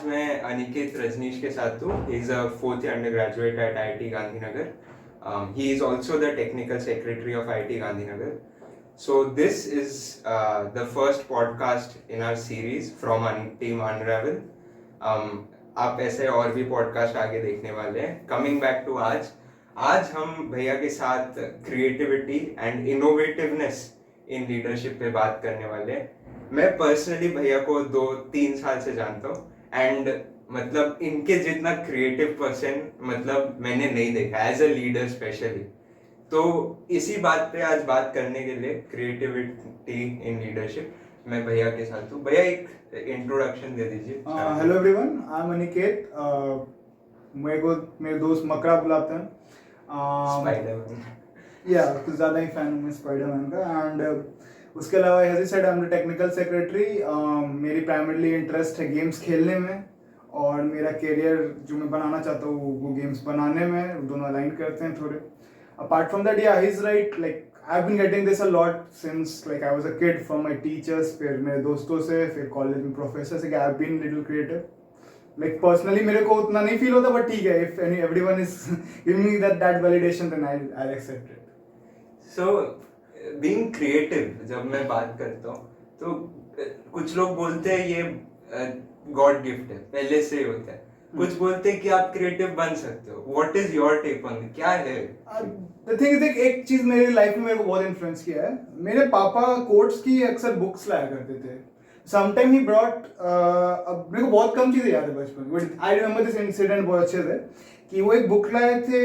मैं अनिकेत रजनीश के साथ हूँ. He is a fourth year undergraduate at IIT Gandhinagar. He is also the technical secretary of IIT Gandhinagar. So this is the first podcast in our series from Team Unravel. आप ऐसे और भी podcast आगे देखने वाले हैं. Coming back to आज हम भैया के साथ creativity and innovativeness in leadership पे बात करने वाले हैं. मैं पर्सनली भैया को 2-3 साल से जानता हूँ एंड मतलब इनके जितना क्रिएटिव पर्सन मतलब मैंने नहीं देखा एज अ लीडर स्पेशली. तो इसी बात पे आज बात करने के लिए क्रिएटिविटी इन लीडरशिप मैं भैया के साथ हूँ. भैया एक इंट्रोडक्शन दे दीजिए. Hello everyone, I am Aniket. मेरे दोस्त मकरा बुलाते हैं. स्पाइडरमैन. या कुछ ज़्यादा ही फैन हूँ मैं स्पाइडरमैन का. एंड उसके अलावा as I said I am the technical secretary. मेरी प्राइमरीली इंटरेस्ट है गेम्स खेलने में और मेरा करियर जो मैं बनाना चाहता हूँ वो गेम्स बनाने में. दोनों अलाइन करते हैं थोड़े. Apart from that, yeah, he's right. Like I've been getting this a lot since like I was a kid from my teachers, फिर मेरे दोस्तों से, फिर कॉलेज में प्रोफेसर से. I've been little creative. Like personally मेरे को उतना नहीं फील होता, but ठीक है. If everyone is giving me that validation, then I'll accept it. So being creative जब मैं बात करता हूँ तो कुछ लोग बोलते हैं ये गॉड गिफ्ट है, पहले से ही होता है. कुछ बोलते हैं कि आप क्रिएटिव बन सकते हो. What is your take on क्या है? द थिंग इज एक चीज मेरी लाइफ में मेरे को बहुत इन्फ्लुएंस किया है. मेरे पापा कोट्स की अक्सर बुक्स लाया करते थे. Sometime he brought. अब मेरे को बहुत कम चीजें याद है बचपन में, but I remember this incident बहुत अच्छे से कि वो एक बुक लाए थे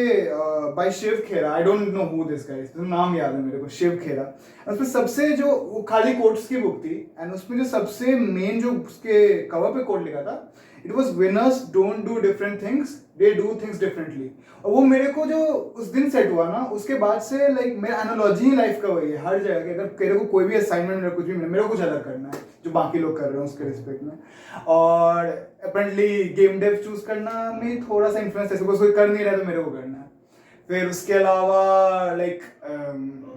by Shiv Khera. I don't know who this guys, नाम याद है मेरे को, शिव खेरा. उसमें सबसे जो वो खाली कोट्स की बुक थी एंड उसमें जो सबसे मेन जो उसके कवर पे कोट लिखा था, it was winners don't do different things, they do things differently. और वो मेरे को जो उस दिन सेट हुआ ना, उसके बाद से लाइक मेरा एनालॉजी ही लाइफ का वही है हर जगह. अगर तेरे को कोई भी असाइनमेंट कुछ भी मिले, मेरे को कुछ अलग करना है जो बाकी लोग कर रहे हैं उसके रिस्पेक्ट में. और अपेरेंटली गेम डेव चूज करना में थोड़ा सा इन्फ्लुएंस है, कोई कर नहीं रहा तो मेरे को करना है. फिर उसके अलावा लाइक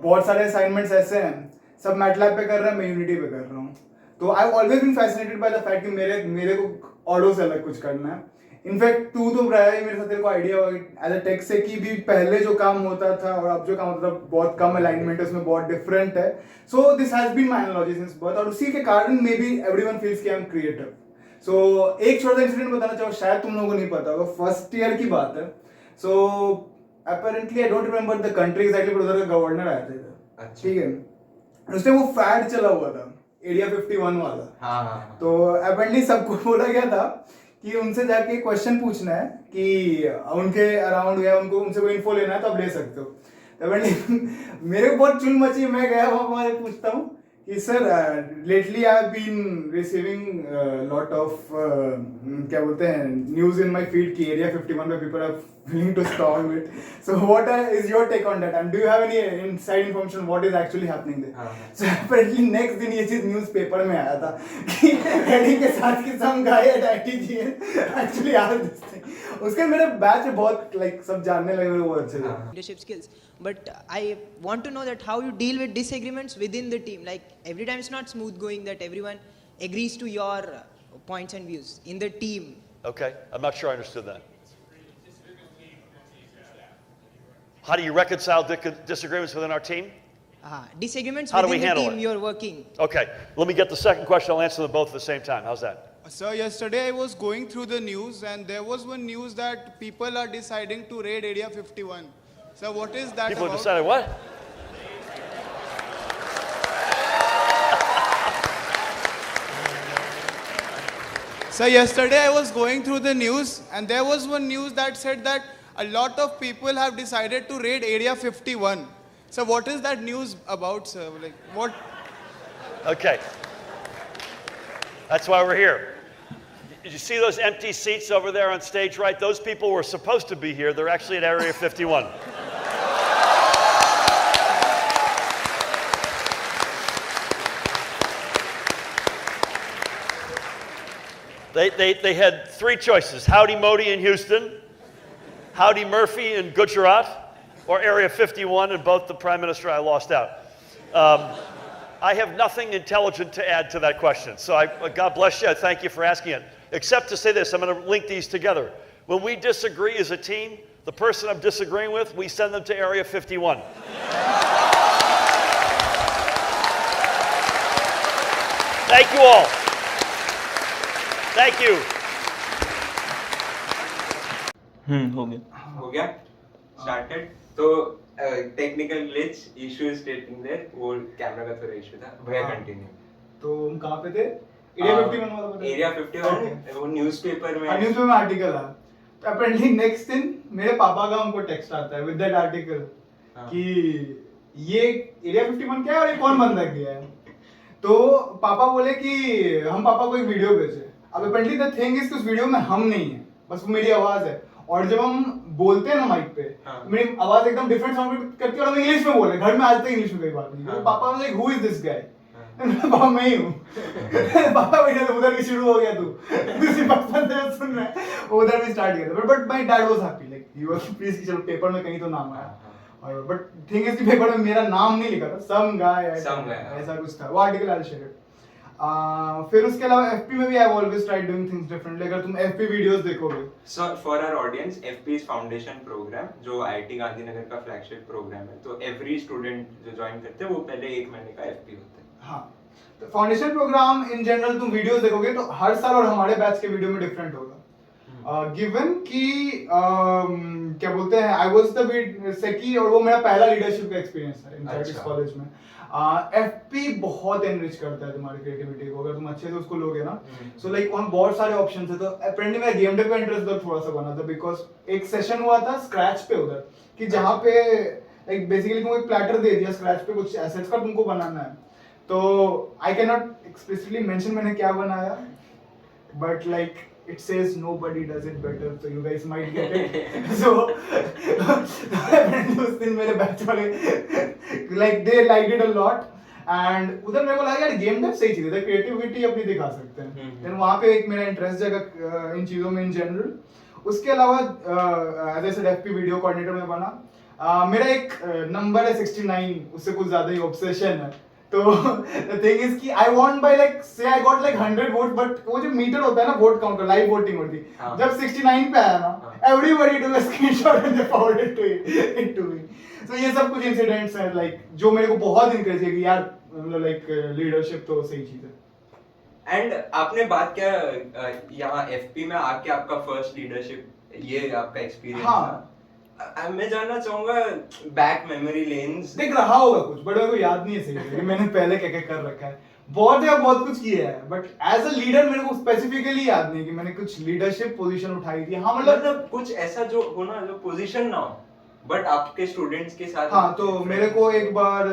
बहुत सारे असाइनमेंट्स ऐसे हैं, सब मैटलैब पे कर रहे हैं, मैं यूनिटी पे कर रहा हूँ. तो I always been fascinated by the fact कि मेरे को ऑडो से अलग कुछ करना है. इनफैक्ट तू तो रहा है मेरे साथ, तेरे को आइडिया एज अ टेक से कि भी पहले जो काम होता था और अब जो काम होता था बहुत कम अलाइनमेंट है, उसमें बहुत डिफरेंट है. So this has been my analogy since birth. और उसी के कारण मे बी एवरीवन फील्स कि आई एम क्रिएटिव. सो एक छोटा सा इंसिडेंट बताना चाहूँ, शायद तुम लोगों को नहीं पता होगा. फर्स्ट ईयर की बात है. So apparently I don't remember the country exactly, उधर का गवर्नर आया था. ठीक है. उसने वो फैड चला हुआ था एरिया 51 वाला. हाँ. तो अपेरेंटली सबको बोला गया था कि उनसे जाके क्वेश्चन पूछना है कि उनके अराउंड या उनको उनसे कोई इन्फो लेना है तो आप ले सकते हो. अपेरेंटली मेरे को बहुत चुल मची. मैं गया वहाँ पूछता हूँ कि sir lately I have been receiving lot of क्या बोलते हैं न्यूज़ इन माय फीड कि एरिया 51 में people are willing to storm it. So what is your take on that? And do you have any inside information what is actually happening there? So apparently next दिन ये चीज newspaper में आया था कि heading के साथ कि some guy at ITGN actually asked this thing. उसके मेरे बैच में बहुत like सब जानने लगे, मेरे को बहुत अच्छे थे. Leadership skills, but I want to know that how you deal with disagreements within the team. Like every time it's not smooth going that everyone agrees to your points and views in the team. Okay, I'm not sure I understood that. How do you reconcile disagreements within our team? Disagreements How do within we the handle team it? you're working. Okay, let me get the second question. I'll answer them both at the same time. How's that? Sir, yesterday I was going through the news and there was one news that people are deciding to raid Area 51. Sir, what is that People about? have decided what? Sir, yesterday I was going through the news and there was one news that said that a lot of people have decided to raid Area 51. So what is that news about, sir? Like what? Okay. That's why we're here. Did you see those empty seats over there on stage right? Those people were supposed to be here. They're actually at Area 51. They had three choices: Howdy Modi in Houston, Howdy Murphy in Gujarat, or Area 51, and both the Prime Minister and I lost out. I have nothing intelligent to add to that question. So God bless you. I thank you for asking it. except to say this. I'm going to link these together. When we disagree as a team, the person I'm disagreeing with, we send them to Area 51. Thank you all. Thank you. हो गया started तो technical glitch issue is stating there वो camera का थोड़ा issue था भैया continue तो हम कहाँ पे थे एरिया 51 वाला बता एरिया 51 वो न्यूज़पेपर में न्यूज़ में आर्टिकल है तो अपेरेंटली नेक्स्ट दिन मेरे पापा का हमको टेक्स्ट आता है विद दैट आर्टिकल हाँ। कि ये एरिया 51 क्या है और ये कौन बंदा किया है तो पापा बोले कि हम पापा को एक वीडियो भेजे अब अपेरेंटली द थिंग इज कि उस वीडियो में हम नहीं है बस वो मेरी आवाज है और जब हम बोलते हैं ना माइक पे हाँ। मेरी आवाज एकदम डिफरेंट साउंड करती है और हम इंग्लिश में बोल रहे हैं घर में आज तक इंग्लिश में कोई बात नहीं हाँ। तो पापा was like who is this guy पापा मैं ही हूँ पापा बेटा उधर भी शुरू हो गया तू दूसरी बचपन से सुन रहा है उधर भी स्टार्ट किया था but my dad was happy like he was please कि चलो पेपर में कहीं तो नाम आया और बट थिंग इज कि पेपर में मेरा नाम नहीं लिखा था सम गाय ऐसा कुछ था वो आर्टिकल आई शेयर फिर उसके अलावा एफपी में भी I always try doing things differently अगर तुम एफपी वीडियोस देखोगे so for our audience FP is foundation program जो आईआईटी गांधीनगर का फ्लैगशिप प्रोग्राम है तो एवरी स्टूडेंट जो ज्वाइन करते हैं वो पहले 1 महीने का एफपी होता है हाँ तो फाउंडेशन प्रोग्राम इन जनरल तुम वीडियोस देखोगे तो हर साल और हमारे बैच के वीडियो में डिफरेंट होगा गिवन कि क्या बोलते हैं आई वाज द सेकी और वो मेरा पहला लीडरशिप का एक्सपीरियंस है इन अच्छा। कॉलेज में एफपी बहुत एनरिच करता है तुम्हारी क्रिएटिविटी को अगर तुम अच्छे से उसको लोगे ना सो लाइक वहाँ बहुत सारे ऑप्शंस है तो अपेरेंटली मेरा गेम डेव का इंटरेस्ट उधर थोड़ा सा बना था बिकॉज एक सेशन हुआ था स्क्रैच पे उधर कि जहाँ पे लाइक बेसिकली तुमको एक प्लेटर दे दिया स्क्रैच पे कुछ एसेट्स का तुमको बनाना है तो I can not explicitly mention मैंने क्या बनाया but like it says nobody does it better so you guys might get it so उस दिन मेरे बैच वाले like they liked it a lot and उधर मेरे को लगा यार गेम डेव सही चीज है क्रिएटिविटी अपनी दिखा सकते हैं देन वहाँ पे एक मेरा इंटरेस्ट जगह इन चीजों में इन जनरल उसके अलावा as I said FP video coordinator में बना मेरा एक नंबर है 69 उससे कुछ ज्यादा ही ऑब्सेशन है तो the thing is कि I won by like say I got like 100 votes but वो जो मीटर होता है ना वोट काउंटर लाइव वोटिंग होती हाँ। जब 69 पे आया ना everybody took a screenshot and they forwarded to me so ये सब कुछ इंसिडेंट्स हैं like जो मेरे को बहुत इंकरेज किया कि यार मतलब like लीडरशिप तो सही चीज है एंड आपने बात क्या यहाँ एफपी में आके आपका फर्स्ट लीडरशिप ये आपका एक्सपीरियंस हाँ। मैं जानना चाहूंगा बैक मेमोरी लेन्स देख रहा होगा कुछ बट मेरे को याद नहीं है सही से कि मैंने पहले क्या क्या कर रखा है बहुत जगह बहुत कुछ किया है बट एज अ लीडर मेरे को स्पेसिफिकली याद नहीं कि मैंने कुछ लीडरशिप पोजीशन उठाई थी हाँ मतलब कुछ ऐसा जो हो ना जो पोजीशन ना हो बट आपके स्टूडेंट्स के साथ हाँ तो मेरे को एक बार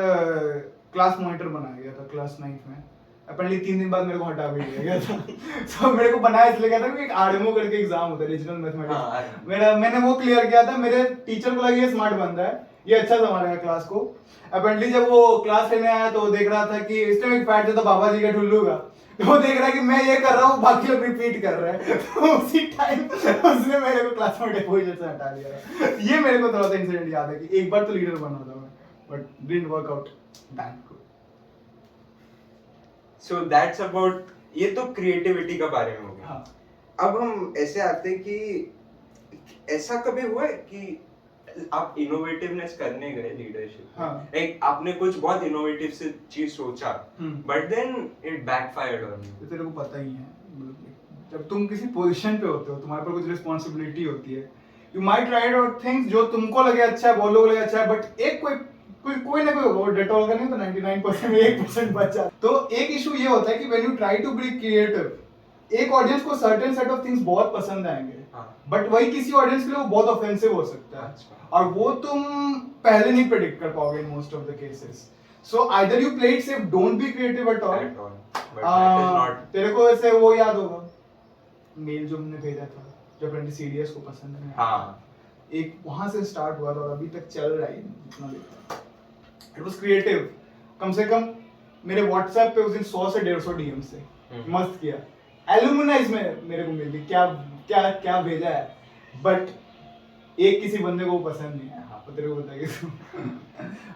क्लास मॉनिटर बनाया गया था क्लास 9 में अपेरेंटली 3 दिन बाद मेरे को हटा भी दिया गया था तो मेरे को बनाया इसलिए गया था कि एक आरएमओ करके एग्जाम होता है रीजनल मैथमेटिक्स मैंने वो क्लियर किया था मेरे टीचर को लगा ये स्मार्ट बंदा है ये अच्छा संभालेगा क्लास को अपेरेंटली जब वो क्लास लेने आया तो वो देख रहा था कि इस टाइम एक फैट जो था बाबा जी का ठुल्लू का तो वो देख रहा है कि मैं ये कर रहा हूँ बाकी लोग रिपीट कर रहे हैं तो उसी टाइम उसने मेरे को क्लास में पोजीशन से हटा दिया ये मेरे को थोड़ा सा इंसिडेंट याद है कि एक बार तो लीडर बना था मैं but didn't work out that so that's about ये तो क्रिएटिविटी का बारे में हो गया हाँ। अब हम ऐसे आते हैं कि ऐसा कभी हुआ है कि आप इनोवेटिवनेस करने गए लीडरशिप हाँ। लाइक आपने कुछ बहुत इनोवेटिव से चीज सोचा but then it backfired on you तेरे को पता ही है मतलब जब तुम किसी पोजीशन पे होते हो तुम्हारे पर कुछ रिस्पांसिबिलिटी होती है you might try out things जो तुमको लगे अच्छा है बहुत लोगों को लगे अच्छा है बट एक कोई ना कोई वो डेटॉल का नहीं तो 99% में 1% बचा तो एक इशू ये होता है कि when you try to be creative एक ऑडियंस को सर्टेन सेट ऑफ थिंग्स बहुत पसंद आएंगे बट वही किसी ऑडियंस के लिए वो बहुत ऑफेंसिव हो सकता है और वो तुम पहले नहीं प्रेडिक्ट कर पाओगे in most of the cases so either you play it safe don't be creative at all तेरे को ऐसे वो याद होगा मेल जो हमने भेजा था जो अप्रेंटिस सीडीएस को पसंद नहीं हाँ एक वहां से स्टार्ट हुआ था और अभी तक चल रहा है इतना इट वाज क्रिएटिव कम से कम मेरे व्हाट्सएप पे उस दिन 100 से 150 डीएम्स थे मस्त किया एलुमनाइज में मेरे को मिल गई क्या क्या क्या भेजा है बट एक किसी बंदे को पसंद नहीं आया हाँ तेरे को बताइए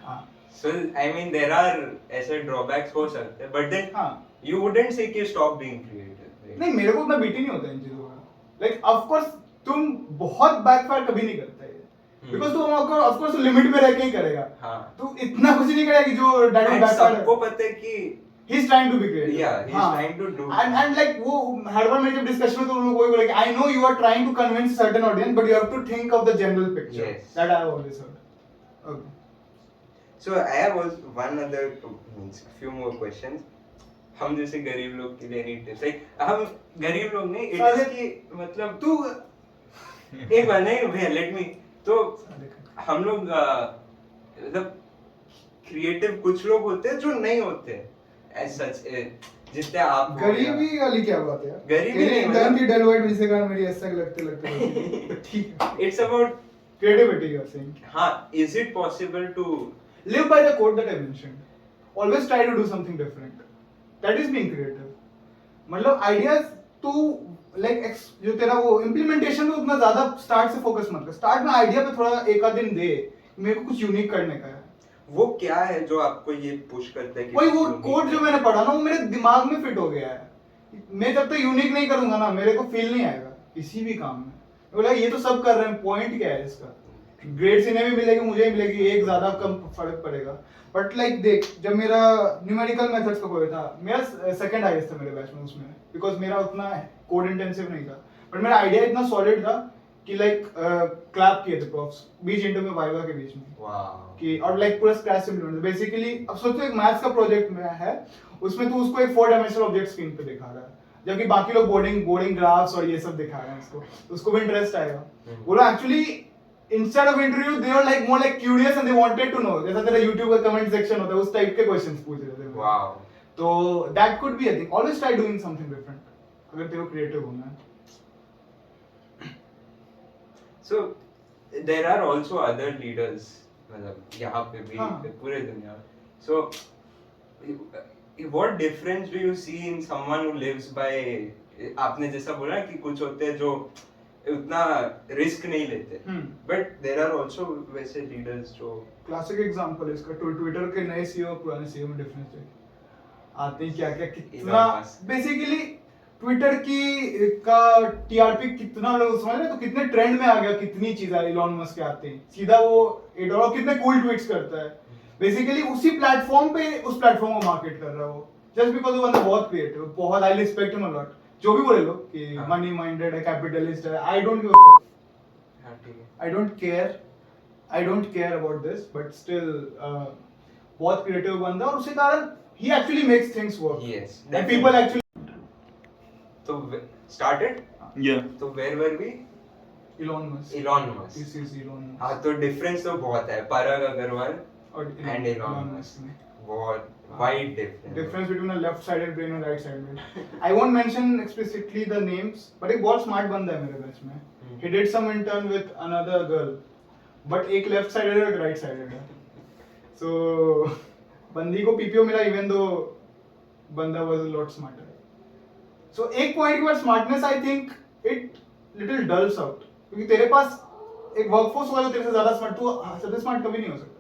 हाँ सो आई मीन देयर आर ऐसे ड्रॉबैक्स हो सकते हैं बट देन हाँ you wouldn't say कि stop being creative नहीं मेरे को उतना बीटी नहीं होता इन चीजों का लाइक ऑफ कोर्स तुम बहुत बैकफायर कभी नहीं करता है बिकॉज तुम ऑफ कोर्स लिमिट में रह के ही करेगा हाँ तू इतना कुछ नहीं करेगा कि जो डायरेक्ट And बैकफायर सबको पता है कि he is trying to be creative Yeah, he's trying to do- and like वो हर बार मेरे जब डिस्कशन में तो लोग वही बोले I know you are trying to convince certain audience but you have to think of the general picture Yes. That I have always heard okay So I have also one other means few more questions. हम जैसे गरीब लोग के लिए नहीं tips like हम गरीब लोग नहीं इट साले- इज की मतलब तू एक बार नहीं भैया लेट मी तो हम लोग मतलब क्रिएटिव कुछ लोग होते हैं जो नहीं होते एज सच जितने आप हो गरीबी वाली क्या बात है यार गरीबी नहीं, एकदम मतलब- की डेलोइट में से मेरी ऐसा लगते ठीक है it's about creativity you are saying हाँ is it possible to live by the quote that I mentioned always try to do something different that is being creative मतलब आइडियाज तू लाइक जो तेरा वो इम्प्लीमेंटेशन में उतना ज्यादा स्टार्ट से फोकस मत कर स्टार्ट में आइडिया पे थोड़ा एक आध दिन दे मेरे को कुछ यूनिक करने का है वो क्या है जो आपको ये पुश करता है कि वही वो unique कोड जो है? मैंने पढ़ा ना वो मेरे दिमाग में फिट हो गया है मैं जब तक यूनिक नहीं करूंगा ना मेरे को फील नहीं आएगा किसी भी काम में बोला ये तो सब कर रहे हैं पॉइंट क्या है इसका ग्रेड्स इन्हें भी मिलेगी मुझे भी मिलेगी एक ज्यादा कम फर्क पड़ेगा बट लाइक देख जब मेरा न्यूमेरिकल मेथड्स का कोई था मेरा सेकंड हाईएस्ट था मेरे बैच में उसमें बिकॉज मेरा उतना कोड इंटेंसिव नहीं था बट मेरा आइडिया इतना सॉलिड था कि लाइक क्लैप किए थे प्रॉफ्स बीच इंटरव्यू में वाइवा के बीच में वाओ कि और लाइक पूरा स्क्रैच से इम्प्लीमेंट बेसिकली अब सोचो एक मैथ्स का प्रोजेक्ट में है उसमें तू उसको एक 4 डायमेंशनल ऑब्जेक्ट स्क्रीन पे दिखा रहा है जबकि बाकी लोग बोर्डिंग ग्राफ्स और ये सब दिखा रहे हैं उसको भी इंटरेस्ट आएगा बोलो actually instead of interview they were like more like curious and they wanted to know जैसा तेरा YouTube का कमेंट सेक्शन होता है उस टाइप के क्वेश्चंस पूछ रहे थे वाओ तो that could be I think always try doing something different अगर तेरे को क्रिएटिव होना है So there are also other leaders मतलब यहाँ पे भी हाँ. पूरे दुनिया में so what difference do you see in someone who lives by आपने जैसा बोला कि कुछ होते हैं जो उतना रिस्क नहीं लेते बट देयर आर आल्सो वैसे लीडर्स जो क्लासिक एग्जांपल है इसका ट्विटर के नए सीईओ पुराने सीईओ में डिफरेंस है आते हैं क्या क्या कितना Elon Musk. बेसिकली ट्विटर की का टीआरपी कितना लोग समझ रहे हैं तो कितने ट्रेंड में आ गया कितनी चीजें इलॉन मस्क के आते हैं सीधा वो एडोरो कितने कूल ट्वीट्स करता है बेसिकली उसी प्लेटफॉर्म पे उस प्लेटफॉर्म को मार्केट कर रहा है वो जस्ट बिकॉज़ वो बंदा बहुत क्रिएटिव बहुत I respect him a lot जो भी बोले लोग कि हाँ. मनी माइंडेड है कैपिटलिस्ट है आई डोंट गिव अ हाँ ठीक है I don't care about this, but still बहुत creative बंदा और उसके कारण he actually makes things work. Yes, And people actually तो started Yeah. तो where were we Elon Musk. Elon Musk This is Elon Musk. हाँ तो डिफरेंस तो बहुत है पराग अग्रवाल और and Elon Musk में. बहुत wide difference Difference between a left-sided brain and right-sided brain. I won't mention explicitly the names, but एक बहुत smart बंदा है मेरे बैच में. He did some intern with another girl, but एक left-sided और एक right-sided है. So बंदी को PPO मिला even though बंदा was a lot smarter. So एक point के बाद smartness I think it little dulls out क्योंकि तेरे पास एक workforce होगा जो तेरे से ज़्यादा smart तू सबसे smart कभी नहीं हो सकता.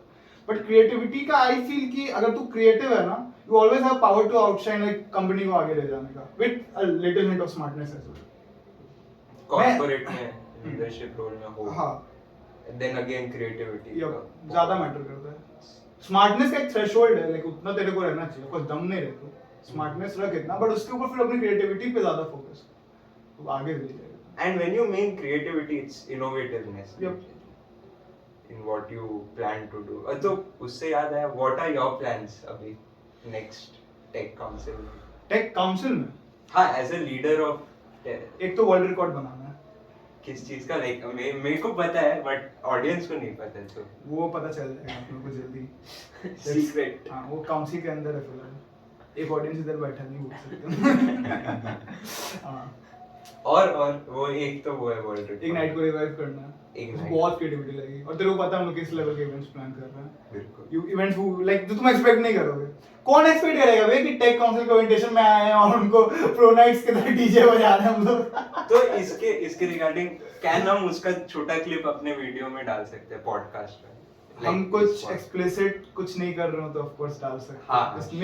बट क्रिएटिविटी का आई फील कि अगर तू क्रिएटिव है ना you always have power to outshine एक कंपनी को आगे ले जाने का with a little hint of smartness as well corporate में लीडरशिप रोल में हो हां देन अगेन क्रिएटिविटी ज्यादा मैटर करता है स्मार्टनेस का एक थ्रेशोल्ड है लाइक उतना तेरे को रहना चाहिए कुछ दम नहीं रहता स्मार्टनेस रख इतना बट उसके ऊपर फिर अपनी क्रिएटिविटी पे ज्यादा फोकस तो आगे ले जाएगा and when you mean creativity it's innovativeness Yep. in what you plan to do तो उससे याद आया what are your plans अभी next tech council में टेक काउंसिल में हाँ as a leader of एक तो वर्ल्ड रिकॉर्ड बनाना है किस चीज का लाइक मेरे को पता है बट ऑडियंस को नहीं पता तो वो पता चल जाएगा आप लोगों को जल्दी सीक्रेट हाँ वो काउंसिल के अंदर है फिलहाल एक ऑडियंस इधर बैठा नहीं बोल सकते हाँ और वो एक तो वो है वर्ल्ड एक नाइट को रिवाइव करना है Ignite. बहुत क्रिएटिविटी लगी और तेरे को पता है हम लोग किस लेवल के इवेंट्स प्लान कर रहे हैं बिल्कुल यू इवेंट्स लाइक जो तुम एक्सपेक्ट नहीं करोगे कौन एक्सपेक्ट करेगा भाई कि टेक काउंसिल के इवेंटेशन में आए हैं और उनको प्रो नाइट्स के तरह डीजे बजा रहे हैं हम लोग तो इसके रिगार्डिंग कैन हम उसका छोटा क्लिप अपने वीडियो में डाल सकते हैं पॉडकास्ट में हम कुछ एक्सप्लिसिट कुछ नहीं कर रहे हो तो ऑफ कोर्स डाल सकते हैं हाँ. इसमें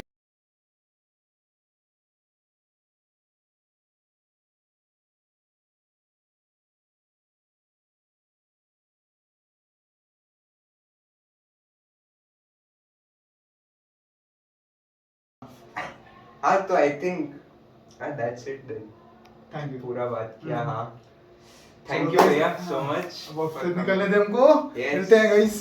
हाँ तो I think that's it then thank you पूरा बात किया हाँ चलो थैंक यू guys, भैया सो हाँ, मच अब फिर निकलने दे हमको Yes. मिलते हैं गाइस